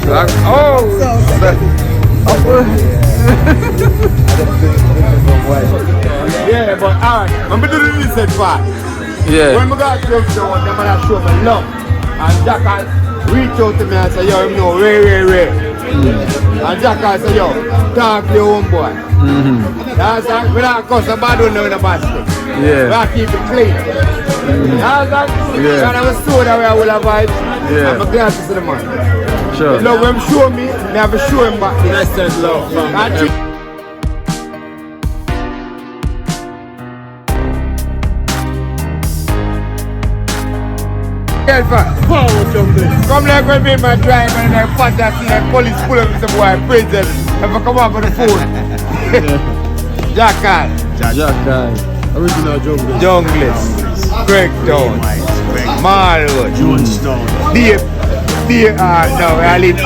Yeah, but alright, I'm gonna do the research part. Yeah. When I got to the show, they're gonna show me love. And Jack reach out to me and say, yo, you know, Ray. And Jack say, yo, talk to your homeboy. That's like, we don't cuss a bad one in the basket. Yeah. We have to keep it clean. That's like, and I was so that way I will have vibes. Yeah. I'm glad to see the man. Sure. You know, when I'm showing me, I have to show him back. That's love, man. Come like when me my drive and I pass that thing and police pull up with some boy prison. If I come up on the phone. Jackal. Original jungle. Junglist. Breakdown. Marwood. Jonestown. No, I live.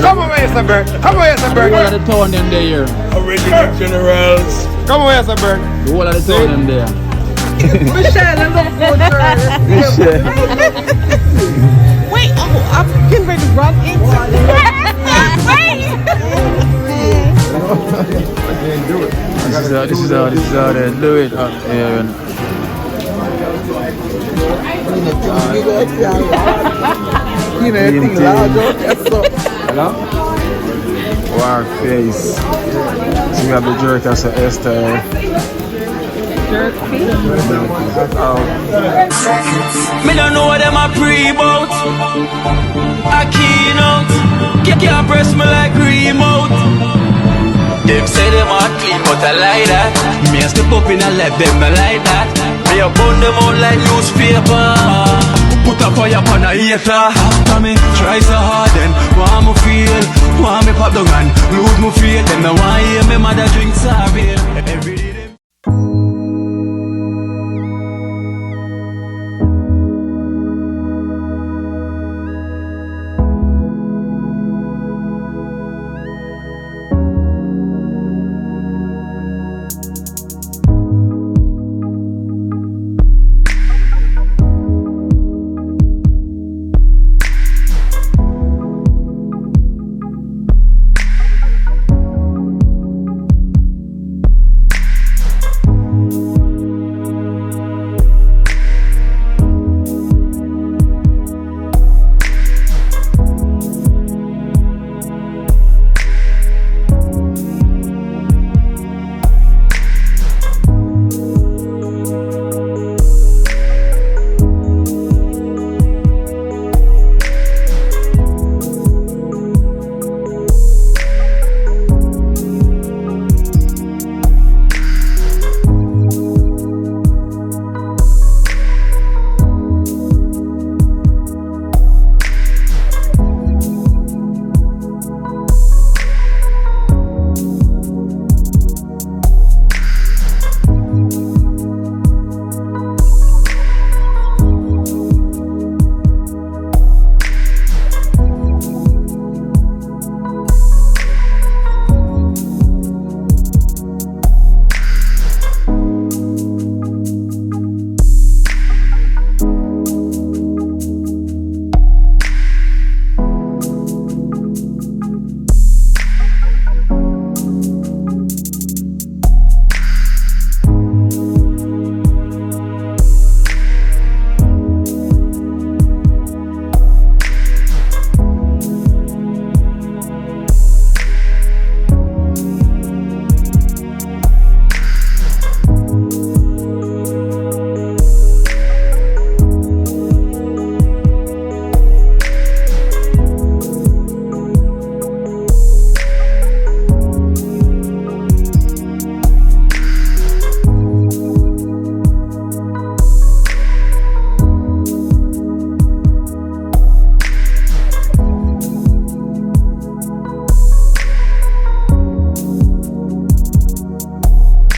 Come over here, Bert. Come over here, Bert. The whole of the town them there. Original generals. Come over here, Bert. The whole of the town them there. Michelle, I'm not going to Michelle. Wait, I'm getting ready to run into This is how they do it. War face. So we have the jerk as a Esther. Me don't know what them a pre about. A Kino can't press me like remote. Them say them a clean but I like that. Me a step up in a left them I like that. Me a burn them out like newspaper. Put a fire upon a hater. After me try so hard then want me feel, want me pop down and lose me feel. Them no want hear me mother drink sorry. Every day them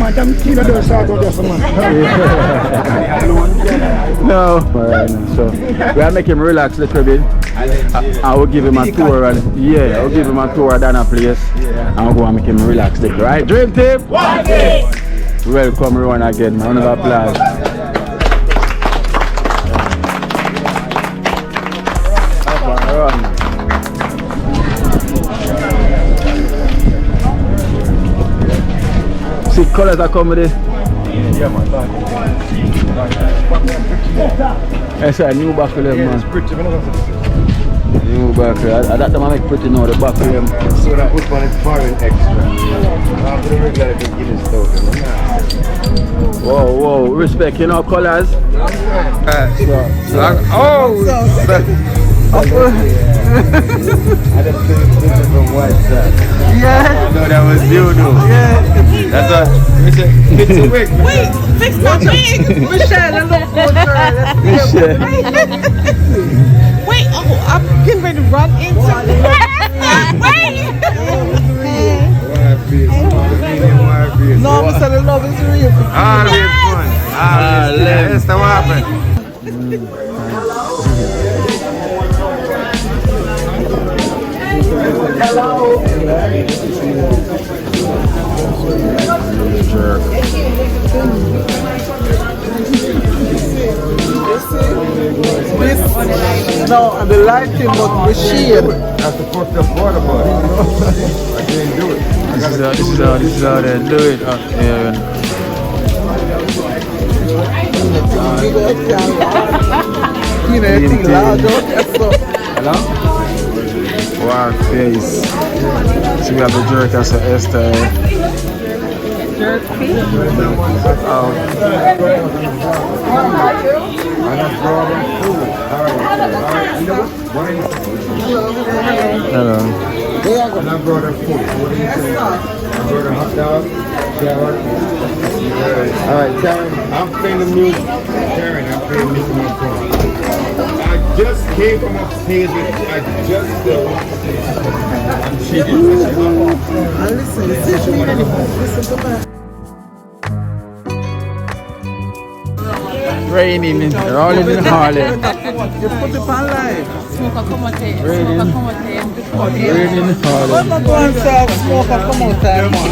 Madam Kino does start out there, man. No. Alright, so we are making him relax a little bit. I will give him a tour and I will give him a tour down a place. And we'll go and make him relax a little, right? Dream team! Welcome everyone again, man. Round of applause. colors that come with it? Yeah, man. That's a new buckle, man. It's pretty, man. New buckle. I that time I make pretty now, the buckle. So that which one is foreign extra. After the regular, they give it stuff. Whoa, respect, you know, colors. Oh! I just took this from white side. Yeah. No, that was you, no. Yeah. That's a, it's a wig. Wait, fix my wig. Michelle. Wait, I'm getting ready to run into. Wait. No, Mr. The love is real. Always fun. Always. That's the weapon. No, the lighting, but the shade. That's the fucked up water boy. I can't do it. This is how they do it out here. Hello? Wow, face. So we have the jerk as an Esther. Jerk feet? Oh. Hello. And I brought her food. What do you say? I brought her hot dog. Alright, Karen, I'm playing the music. Karen, I'm playing the music on my phone. I just came from upstairs. I just she did Raining, rolling in Harlem. You put it on live. Raining in Harlem. I'm not going to smoke and come out time, man.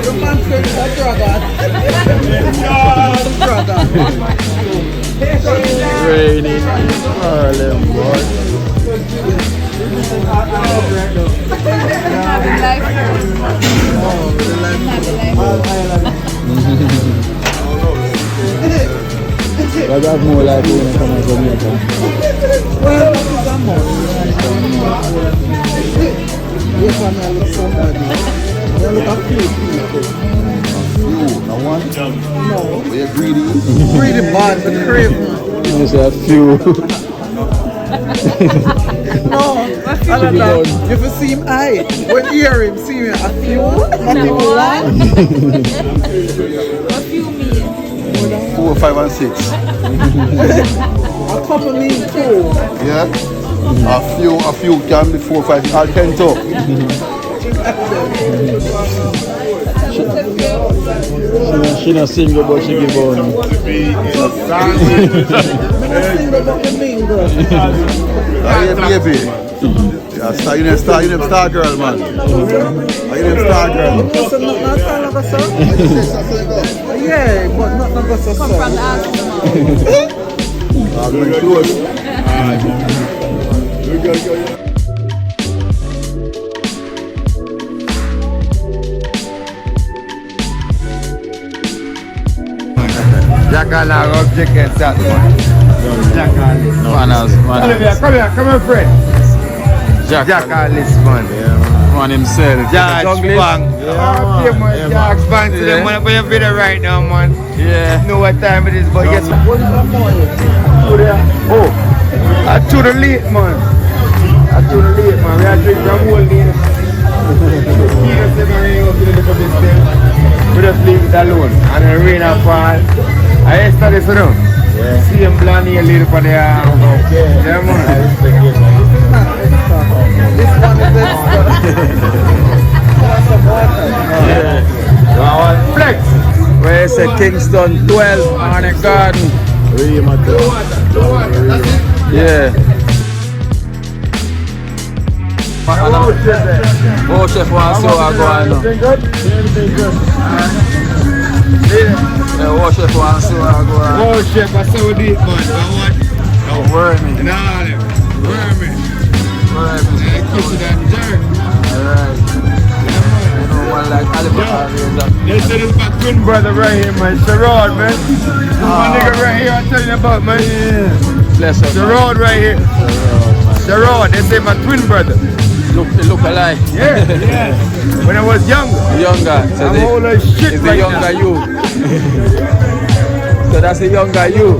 You man said it's a dragon. Raining in Harlem, boy. I got more like when I come out Jamaica. Well, what is that more? Yes, I look somebody. I look at few people. I want No. We're greedy. Pretty bad, but craven. Just a few. No, if you see him eye, when you hear him, see him a few, not even one. A few mean. 4, 5, and 6. A couple mean two. Yeah? A few can be 4, 5, or 10 too. She not single, but she give on. I'm not single about the mean girl. Yeah, baby. Yeah, star girl, man. You name star girl. So not sound like a song? Yeah, but not like a song. Come from the Arsenal. I'm going close. Jackal now object against that one. Jackal this one. Come here, friend. Jackal this one. Man himself. Jack Bang. Jack Bang to them man for your video right now, man. Yeah. You know what time it is, but yes. Oh, to the late, man. To the late, man. We are drinking from whole day. Kino said we ain't going to do this thing. We just leave it alone. And the rain and fall. I yesterday, so no. See him blonde here later for the yeah, man. This one is Flex. Where is a Kingston 12 on a garden? Yeah. Oh, chef wants to go on. Yeah, oh, chef wants to go on. Oh, chef, I saw it, man. Don't worry me. Nah, worry me. Worry me. Kiss it and jerk. Alright. brother right here, man. Sherrod, man. My nigga right here, I'm telling you about, man. Bless up. Sherrod right here. Sherrod, they say my twin brother. Look alike. Yeah, yeah. When I was younger. Younger. So I'm old as shit it's right the younger now. you. So that's the younger you.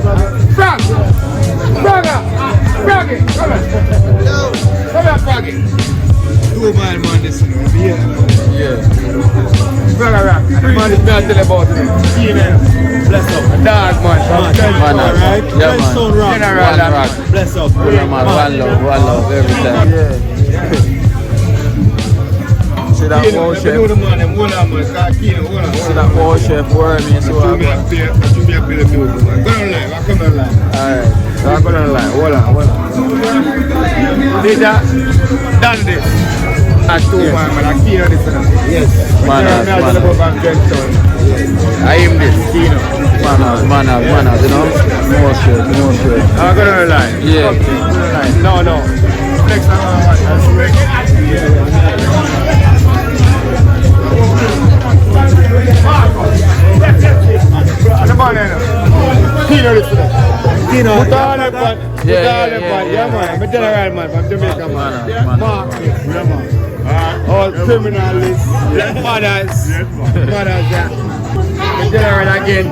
Frog! Frogger! Froggy! Come on. Come on, Froggy. Two man, this one. Yeah. Frogger rock. The man is not telling about it. Kino. Bless up. A dog, man. Man, right? yeah, man. General, One rock. Bless up. Yeah, man. One love every time. Yeah. See that Kino, whole if you chef. know the man, them hold on, man. Call Kino, hold on. See that whole chef worm me so You me a play the music, man. Go on line, I come on line. alright. So I go on line. Hold on. Did that? Done this. That's two, man. I Kino this one. Yes. Man, I am this, Kino. Manners, you know? More straight. I go on line. Yeah. No. Flex on Kino this one. Kino. Put all that man. Yeah, man. I'm a general man from Jamaica, man. Mark. Yeah, man. All criminalists, mothers, yeah. The general again.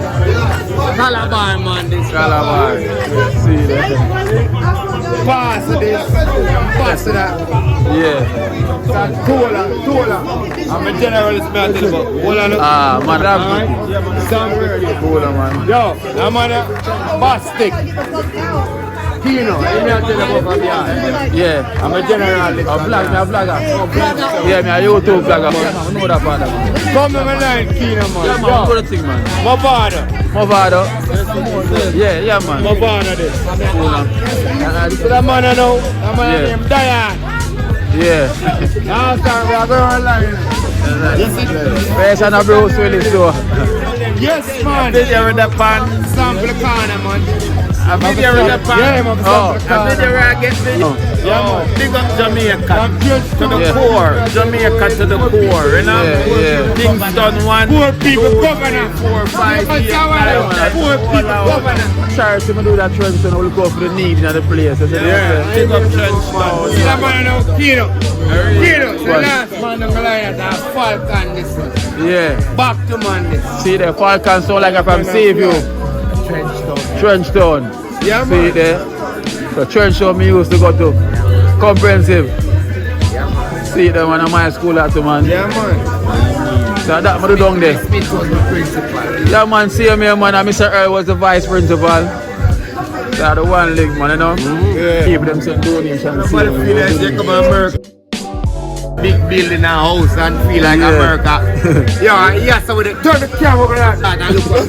Calabar, man, this Calabar. See that? pass of this, pass of that. Yeah. That Tola. I'm a generalist, man. Hold on. Man, that's cool, man. Yo, I'm on a Bastic. Kino, let me tell you about from here. Yeah. I'm a generalist. A vlogger. Yeah, me a YouTube vlogger. I know that part, man. Come to my line, Kino, man. Yeah, man, good thing, man. Mavado. Yeah, man. Mavado this. Cool, man. This is the man I know. The man Yeah. named Diane. Yeah. Now, sir, we are going online. Yes, it is. Fresh and a Bruce Willis, so. Yes, man. Did you the pan? Sample corner, man. I did you the pan? Yeah, man. Oh. Sample I did corner. you get the Yeah, man. big up Jamaica From church to the Yeah. core. Jamaica to the core, you know? Yeah. Things done one, Poor people, 2, governor. 3, 4, 5 That's years. how I know. Poor people, governor. Sorry, to me do that trench and look out for the need in the place. Yeah, big up Trench See Town. that man I know, Kino. Kino, the last man on the line that Falcon this one. Yeah. Back to man this. See the Falcon sound like I'm from Seaview. Trench Town. Yeah, See man. there? So Trench Town me used to go to. Comprehensive. See them when I'm high school at man. Yeah, man. So that man do down there. Smith was the principal. Yeah, man, see me, man, and Mr. Earl was the vice principal. So the one leg, man, you know? Yeah. Keep them some donations. Somebody feel like they come to America. Big building and house and feel like Yeah. America. Yo, yes, so with it. Turn the camera over there. And look what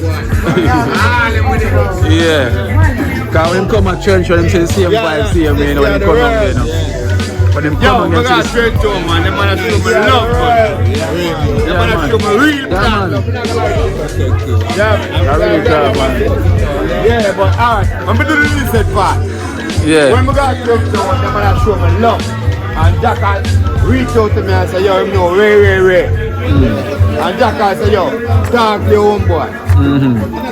Harlem with it. Yeah. Because when him come at Trench, when him say the same vibe, same way, you know, when him come down there, you know? When him Yo, come we down got there, straight to him, man. Them man show me love, man. Them man show me real yeah, man. Yeah, I really try, man. yeah, but alright. I'm going to do the reset part. Yeah. When we got straight to him, them man show me love. And Jack reach out to me and say, yo, him know, Ray. And Jack say, yo, talk to your own boy.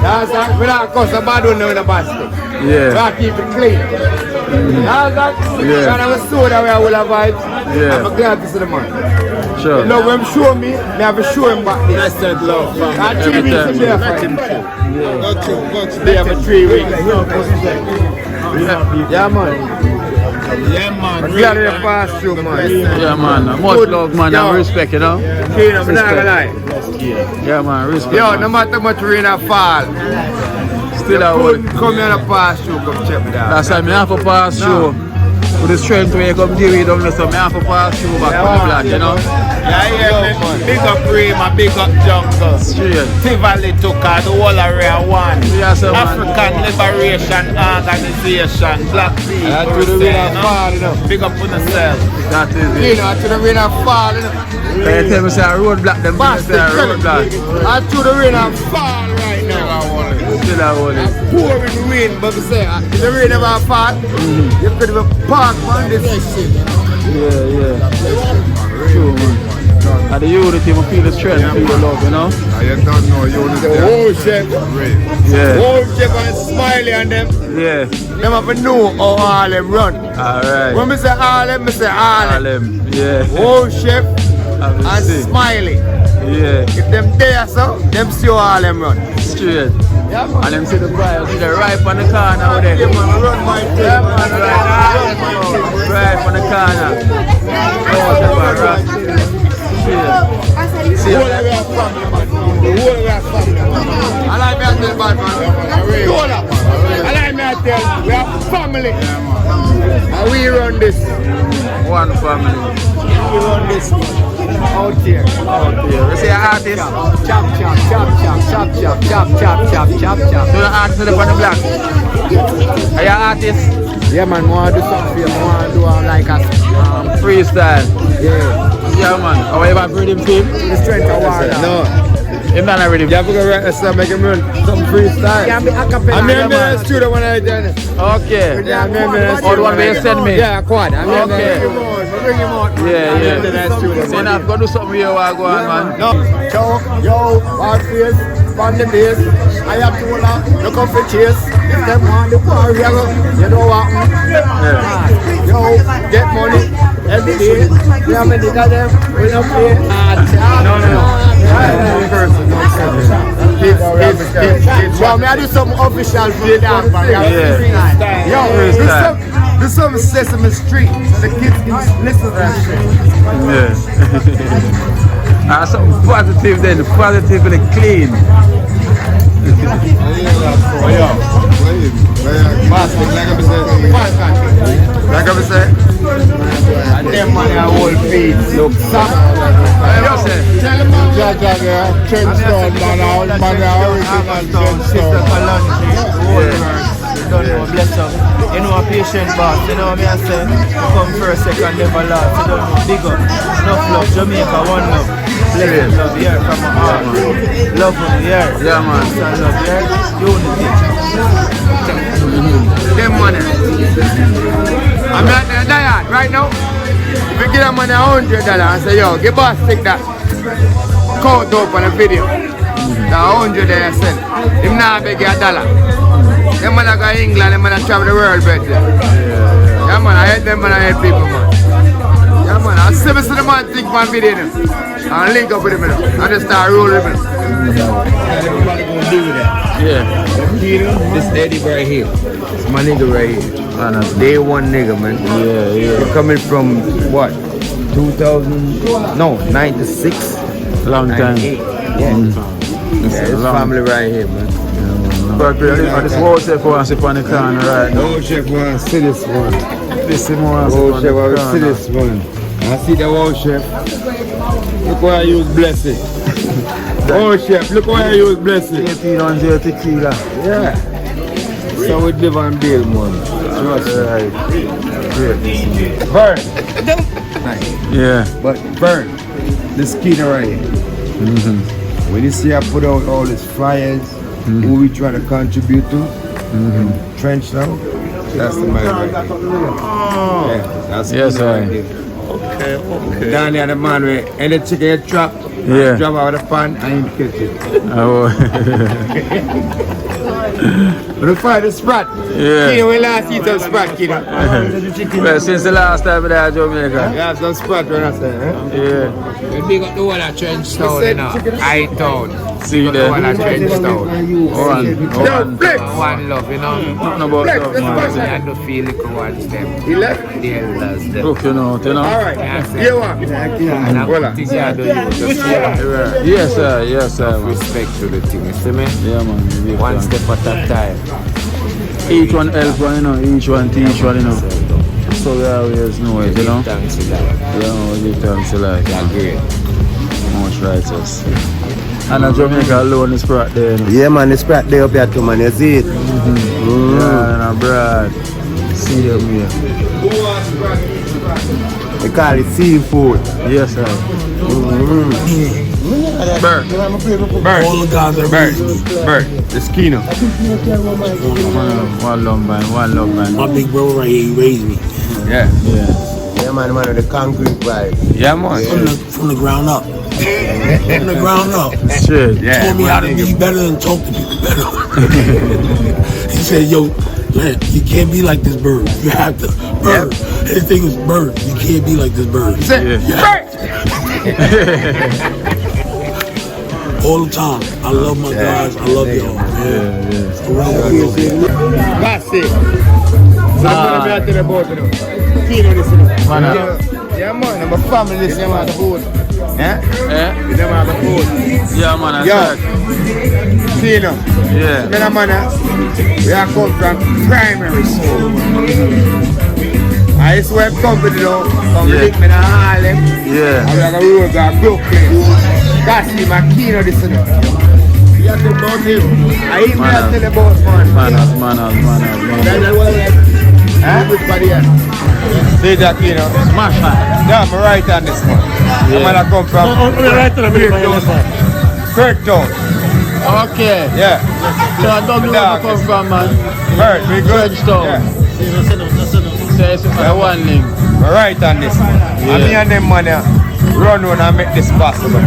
That's like, we don't cuss a bad one in the basket. Yeah. We don't keep it clean. That's like, Yeah. and I was so that way I will have vibes. Yeah. I'm glad to see the man. Sure. Love when him show me, I have to show him back this. Blessed love from And 3 Every weeks time. to there for him. Go to. They have a 3 weeks. Yeah, man. Yeah, man. I'm glad they pass through, man. Yeah, man. Much Good. love, man, Yo. and respect, you know? Kino, I'm not gonna lie. Yeah, man, respect. Yo, man. no matter much rain or fall, Still I you would. couldn't come here and pass through, come check me down. That's why I have to pass through. With the strength where you come deal with them, so I have to pass through back to the block, you know? Yeah, man. Big up Rima, big up Jungle. Straight. Tivoli took her, the whole area one. Yes, sir, man. African Liberation Organization, Black people. And to the rain and fall, you know. Big up on yourself. That is it. Kino, to the rain and fall, you know. They tell me say a roadblock, them people say a roadblock. And to the rain and fall right now. Still I hold it. Pouring rain, but we say, if the rain ever fall, you could have park on this shit. Yeah. True, man. And The unity, we feel the strength, feel the love, you know? You don't know, you only The whole chef, Yeah. whole chef and Smiley and them. Yeah. Them have to know how Harlem run. Alright. When I say Harlem, I say Harlem. Yeah. Whole chef and Obviously. Smiley. Yeah. If them there, so them see how Harlem run. Straight. Yeah, man. And them see the fire, see the ripe on the corner over there. Yeah, man, run my thing. Yeah, man, right on the corner. Oh, the rock. The whole of our family, man. The whole of our family, man. I like me to tell bad man. The whole of I like me to tell we are family. And we run this. One family. We run this out here. You see an artist? Chop, chop, chop, chop, chop, chop, chop, chop, chop, chop, chop. Do the artist on the block? Are you an artist? Yeah, man, want to do something for you. Want to do like a Freestyle. yeah. Yeah, man. How you ever read him team? The strength of war. No. Him not read him. You have to go right and start making run some freestyle. Can be a cappella. I'm in the studio when I done it. Okay. Yeah, I'm in the Or the studio. one where you send me? Yeah, quad. I'm in Okay. Bring him out. Yeah, I'm yeah. in the studio. So you have to go do something here while go on, man. No. Yo, hard face, on the base. I have to hold on. Look up for chase. If them want the war, you know what? Yo, get money every day. We have many of them. We don't pay. No. Yo, may I do some official for the dance, man? Yo, do some Sesame Street so the kids can listen to that shit. Yeah. Something positive then, positively clean. Like I say, and them money are whole feet. Look, stop. Tell them trench stone, man, all money are original trench stone. Bless up. You know a patient boss, you know what I say? Come first, second, never last. You don't know, big up. Enough love, Jamaica, one love. Blessed love here from my heart. Love from the air. Yeah, man. And love here. Unity. Them money. I'm at the diet right now. If you give them money $100 and say, yo, give boss take that. Count up on a video. The 100 they send. Him now beg you $1. Them man go to England, them man travel the world better. Yeah, man, I hate them man, I hate people, man. Yeah, man, I see the man think man video now. And link up with him, and just start rolling with him. Everybody gonna do that. Yeah. Kino, this Eddie right here. It's my nigga right here. Day one nigga, man. Yeah. You're coming from what? 2000? No, 96. Long time. 98. Yeah. It's family right here, man. But this whole chef wants to sit on the corner right now. Whole chef wants to see this one. This is more Whole chef wants to see this one. I see the whole chef. Look why I use blessing. Whole chef, look why I use blessing. 1800 tequila. Yeah. So we live on bail, man. Right. Burn. Nice. Yeah. But burn. This Kino right here. When you see I put out all these flyers, who we try to contribute to, trench now, that's the man right there. Yeah, that's Yes, Kino right. there. Okay. Down there, the man where any chicken get trapped, Yeah. drop out of the pan and you catch it. Oh. But the fire the sprat. Yeah. Kino, we last eat some sprat, Kino. Well, since the last time we had Jamaica. Yeah, some sprat when I say, Yeah. We big up the whole of Trench Town, said you know. chicken- I town. See you The whole there. of Trench Town. Yo, flex! One love, you know. Nothing about Flex, love, let's man. flex. And the feel little ones them. He left? The elders them. Look, you know. All right. You want? And I'm Voila. putting you do you just Yes, sir. Yes, sir. Man. respect to the thing, you see me? Yeah, man. we give One thanks. step at a time. Each one help one, you know. Each one teach one, you know. So we always know it, you know. Thanks to that. Yeah, we give thanks to life. They are great. Much righteous. And a Jamaica alone is brought there, you know. Yeah, man, it's crack there up here too, man. You see it? Yeah, and a brad. See them here. They call it seafood. Yes, sir. Bird. Bird. This Kino. One love man. My big bro right here, he raised me Yeah. Yeah. Yeah, man, of the concrete vibe. Yeah, man. from the ground up. From the ground up. Shit. Yeah, Told me how to be better and talk to people better. He said, yo, man, you can't be like this bird. You have to. Bird. His thing is bird. You can't be like this bird. All the time. I love my guys. I love y'all. That's it. So I'm going to the boat, you know. Kino this, you know. Yeah, man. I'm a family this, you know, on the boat. Yeah? Yeah? Them on the boat. Yeah, man. Yeah. Kino. Yeah. Me and man, we are come from primary school. I used to have company now, from me in Harlem. Yeah. And we are going to go to Brooklyn. That's him, and Kino this, you know. You have to about him. I ain't going to tell about man. Everybody else. See that, Kino? Smash man. Yeah, I'm right on this one. I'm going to come from Kirktown. Okay. Yeah. So I don't know where you come from, man. Right, we good. Frenchtown. Yeah. Say one name. We're right on this one. Yeah. And me and them man run on and make this possible.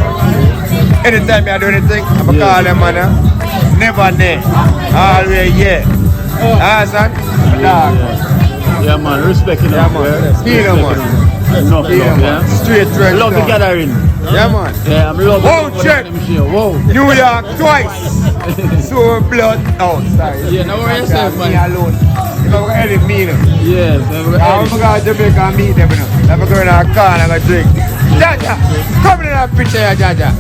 Anytime I do anything, I'm going to call them man. Never there. Always yeah. Understand? Yeah, man. Respect enough. Yeah, man. Kino, man. Enough, yeah. Straight trend. Love the gathering. Yeah, man. Yeah, I'm loving Whoa, check. Whoa. New York twice. So blood out. Sorry. Yeah, now where yourself, man? Me alone. I'm going to edit me now. Yeah, I'm going to Jamaica and meet them now. I'm going to go in our car and I'm going to drink. Jaja, come in that picture here, Jaja.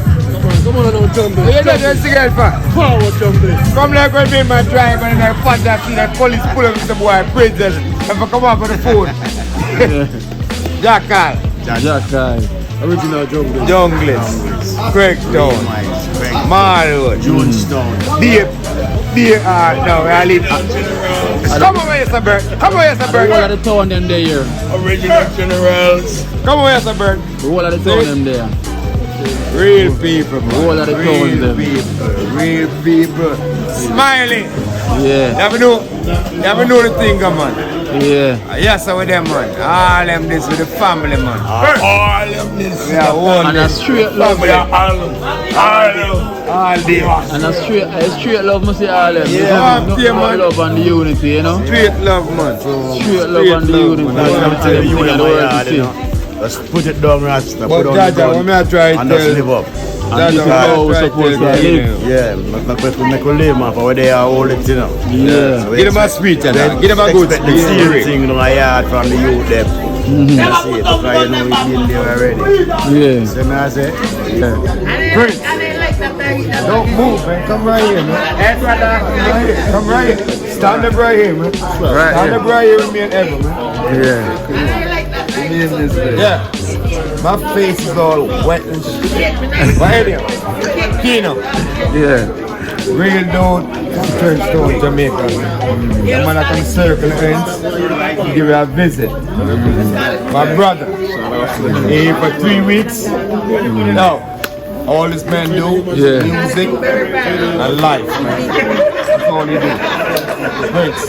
Come on, don't jump You don't just cigarette for? Forward jumping. Come like when me and my driver and I fought that see that police pull up with the boy, princess. If I come up on the phone. Jackal. Jackal. Original jungle. Junglist. Craigtown. Marwood. Jonestown. No, I live. Come over here, Bert. Come over here, The Bert. whole of the town them there here. Original generals. Come over here, Bert. The whole of the town them there. Real people, man. All of the Real town them. Real people. Smiling. Yeah. You ever know the thing, man? Yeah. Yes, with them, man. All them this with the family, man. All of this. We are one. And a straight love. We are Harlem. All day. And a straight love must say all them. Yeah, Nothing yeah, but man. love and the unity, you know? Straight love, man. Straight love and the unity. man. That's what I'm telling you, the word to say. Let's put it down, Rasta. But Jaja, when I try to and just tell live up. And this is how we're supposed to live. Yeah, make we live, man, for where they are all it, you know. Yeah. So Give them a speech, Jaja. Give them a good expect the speech. same thing in my yard from the youth, them. That's it, because you know we've been there already. Yeah. So now I say, Prince, don't move, man. Come right here, man. Come right here. Stand up right here, man. Stand up right here with me and Evan, man. Yeah. Yeah. My face is all wet and shit. But anyway, Kino. Yeah. Real dude, Trenchtown, Jamaica. The man that can circle the ends, give you a visit. My brother, here for 3 weeks. Now, all this man do is music and life, man. That's all he do. Prince.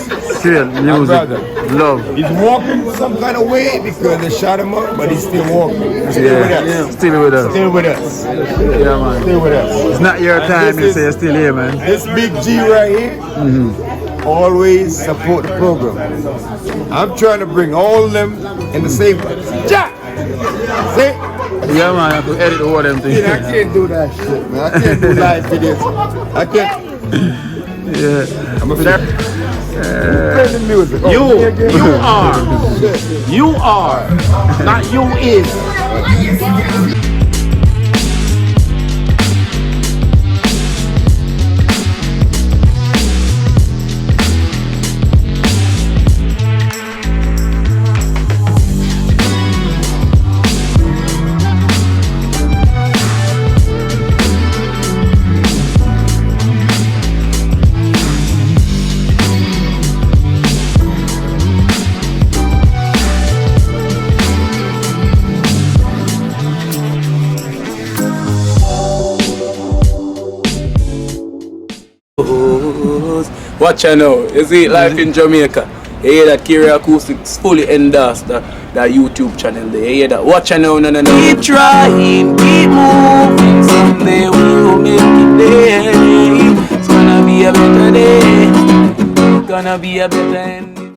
Straight My music. brother. Love. He's walking some kind of way because they shot him up, but he's still walking. He's still with us. Still with us. Still with us. Yeah, man. Still with us. It's not your And time, this you is- say you're still here, man. This big G right here always support the program. I'm trying to bring all of them in the same place. Jack! See? Yeah, man, I have to edit all them things. I can't do that shit, man. I can't do live videos. I can't. Yeah. I'm a play the music. Oh, you are, not you is. Watch I know. You see life in Jamaica. You hear that? Kira Acoustics fully endorsed that YouTube channel there. You hear that? Watch it now, no. Keep trying, keep moving. Someday we will make it there. It's gonna be a better day. Gonna be a better end.